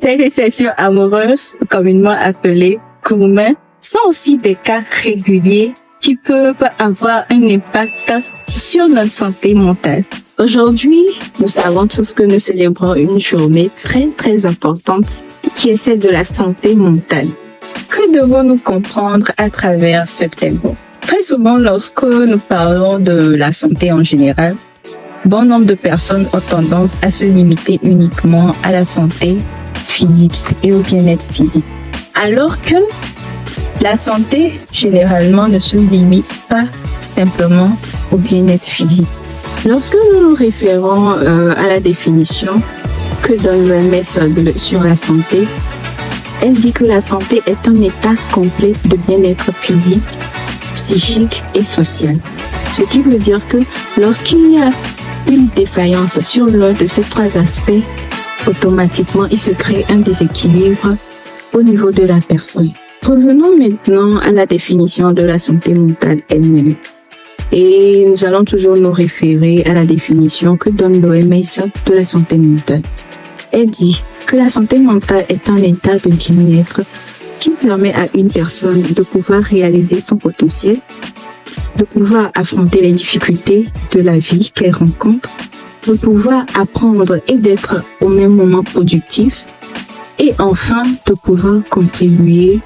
Les déceptions amoureuses, communément appelées gourmets, sont aussi des cas réguliers qui peuvent avoir un impact sur notre santé mentale. Aujourd'hui, nous savons tous que nous célébrons une journée très importante qui est celle de la santé mentale. Que devons-nous comprendre à travers ce thème? Très souvent, lorsque nous parlons de la santé en général, bon nombre de personnes ont tendance à se limiter uniquement à la santé physique et au bien-être physique. Alors que la santé, généralement, ne se limite pas simplement au bien-être physique. Lorsque nous nous référons à la définition que donne l'OMS sur la santé, elle dit que la santé est un état complet de bien-être physique, psychique et social. Ce qui veut dire que lorsqu'il y a une défaillance sur l'un de ces trois aspects, automatiquement il se crée un déséquilibre au niveau de la personne. Revenons maintenant à la définition de la santé mentale elle-même. Et nous allons toujours nous référer à la définition que donne l'OMS de la santé mentale. Elle dit que la santé mentale est un état de bien-être qui permet à une personne de pouvoir réaliser son potentiel, de pouvoir affronter les difficultés de la vie qu'elle rencontre, de pouvoir apprendre et d'être au même moment productif, et enfin de pouvoir contribuer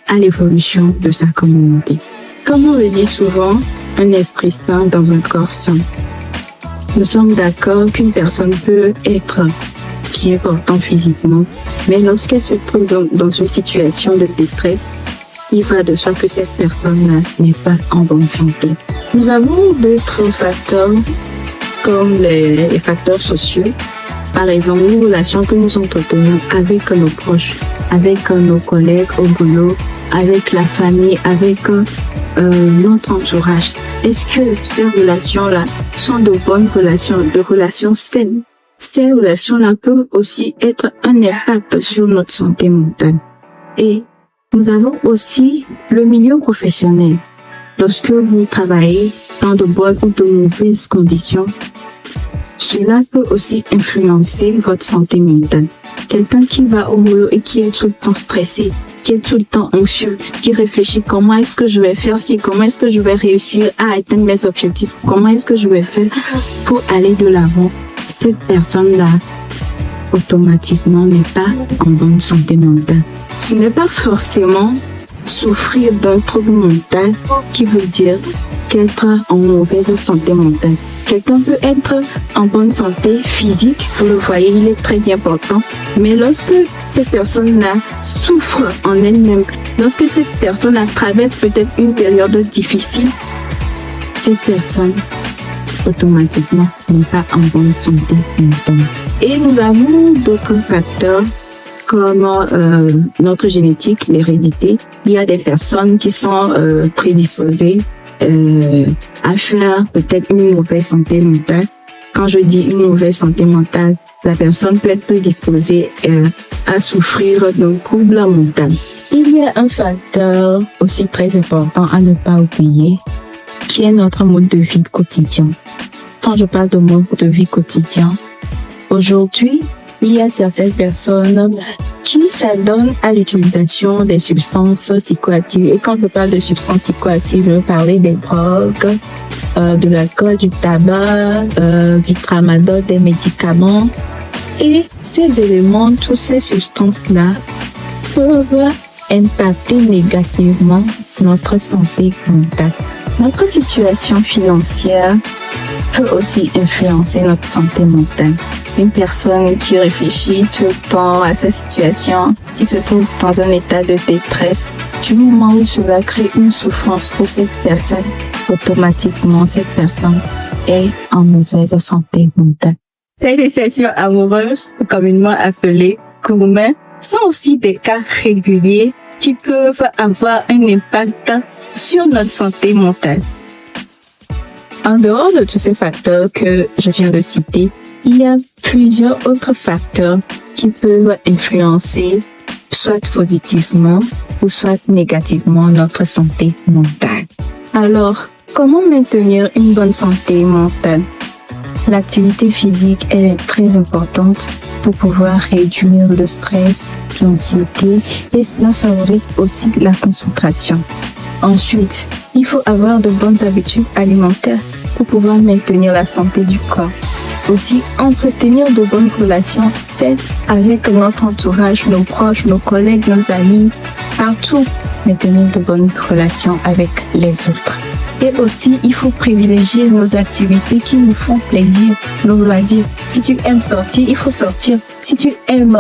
à l'évolution de sa communauté. Comme on le dit souvent, un esprit sain dans un corps sain. Nous sommes d'accord qu'une personne peut être bien portante physiquement, mais lorsqu'elle se trouve dans une situation de détresse, il va de soi que cette personne-là n'est pas en bonne santé. Nous avons d'autres facteurs comme les facteurs sociaux. Par exemple, les relations que nous entretenons avec nos proches, avec nos collègues au boulot, avec la famille, avec notre entourage. Est-ce que ces relations-là sont de bonnes relations, de relations saines? Ces relations-là peuvent aussi être un impact sur notre santé mentale. Et nous avons aussi le milieu professionnel. Lorsque vous travaillez dans de bonnes ou de mauvaises conditions, cela peut aussi influencer votre santé mentale. Quelqu'un qui va au boulot et qui est tout le temps stressé, qui est tout le temps anxieux, qui réfléchit comment est-ce que je vais faire ci, comment est-ce que je vais réussir à atteindre mes objectifs, comment est-ce que je vais faire pour aller de l'avant. Cette personne-là, automatiquement, n'est pas en bonne santé mentale. Ce n'est pas forcément souffrir d'un trouble mental qui veut dire qu'être en mauvaise santé mentale. Quelqu'un peut être en bonne santé physique, vous le voyez, il est très bien portant, mais lorsque cette personne-là souffre en elle-même, lorsque cette personne-là traverse peut-être une période difficile, cette personne automatiquement n'est pas en bonne santé mentale. Et nous avons d'autres facteurs comme notre génétique, l'hérédité. Il y a des personnes qui sont prédisposées à faire peut-être une mauvaise santé mentale. Quand je dis une mauvaise santé mentale, la personne peut être prédisposée à souffrir d'un trouble mental. Il y a un facteur aussi très important à ne pas oublier, qui est notre mode de vie quotidien. Quand je parle de mode de vie quotidien, aujourd'hui, il y a certaines personnes qui s'adonnent à l'utilisation des substances psychoactives. Et quand je parle de substances psychoactives, je veux parler des drogues, de l'alcool, du tabac, du tramadol, des médicaments. Et ces éléments, toutes ces substances-là, peuvent impacter négativement notre santé mentale. Notre situation financière peut aussi influencer notre santé mentale. Une personne qui réfléchit tout le temps à sa situation, qui se trouve dans un état de détresse, du moment où cela crée une souffrance pour cette personne, automatiquement cette personne est en mauvaise santé mentale. Les déceptions amoureuses, communément appelées gourmets, sont aussi des cas réguliers qui peuvent avoir un impact sur notre santé mentale. En dehors de tous ces facteurs que je viens de citer, il y a plusieurs autres facteurs qui peuvent influencer soit positivement ou soit négativement notre santé mentale. Alors, comment maintenir une bonne santé mentale? L'activité physique, elle est très importante pour pouvoir réduire le stress, l'anxiété et cela favorise aussi la concentration. Ensuite, il faut avoir de bonnes habitudes alimentaires pour pouvoir maintenir la santé du corps. Aussi, entretenir de bonnes relations saines avec notre entourage, nos proches, nos collègues, nos amis, partout. Maintenir de bonnes relations avec les autres. Et aussi, il faut privilégier nos activités qui nous font plaisir, nos loisirs. Si tu aimes sortir, il faut sortir. Si tu aimes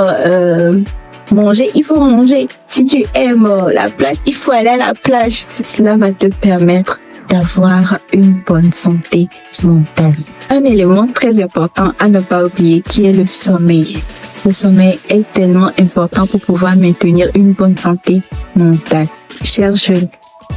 manger, il faut manger. Si tu aimes la plage, il faut aller à la plage. Cela va te permettre d'avoir une bonne santé mentale. Un élément très important à ne pas oublier qui est le sommeil. Le sommeil est tellement important pour pouvoir maintenir une bonne santé mentale. Chers jeunes,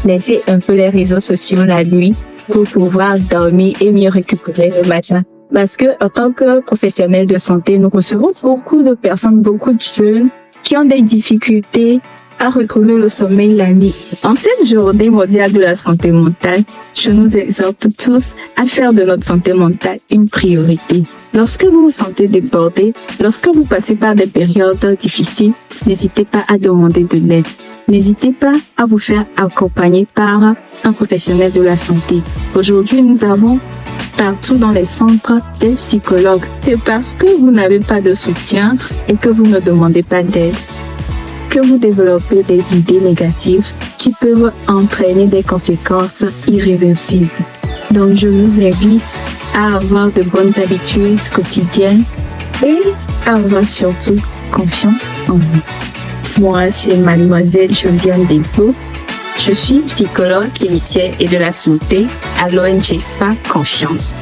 laissez un peu les réseaux sociaux la nuit pour pouvoir dormir et mieux récupérer le matin. Parce que, en tant que professionnels de santé, nous recevons beaucoup de personnes, beaucoup de jeunes qui ont des difficultés à retrouver le sommeil la nuit. En cette journée mondiale de la santé mentale, je nous exhorte tous à faire de notre santé mentale une priorité. Lorsque vous vous sentez débordé, lorsque vous passez par des périodes difficiles, n'hésitez pas à demander de l'aide. N'hésitez pas à vous faire accompagner par un professionnel de la santé. Aujourd'hui, nous avons partout dans les centres des psychologues. C'est parce que vous n'avez pas de soutien et que vous ne demandez pas d'aide que vous développez des idées négatives qui peuvent entraîner des conséquences irréversibles. Donc, je vous invite à avoir de bonnes habitudes quotidiennes et à avoir surtout confiance en vous. Moi, c'est Mademoiselle Josiane Despo. Je suis psychologue clinicienne et de la santé à l'ONG FA Confiance.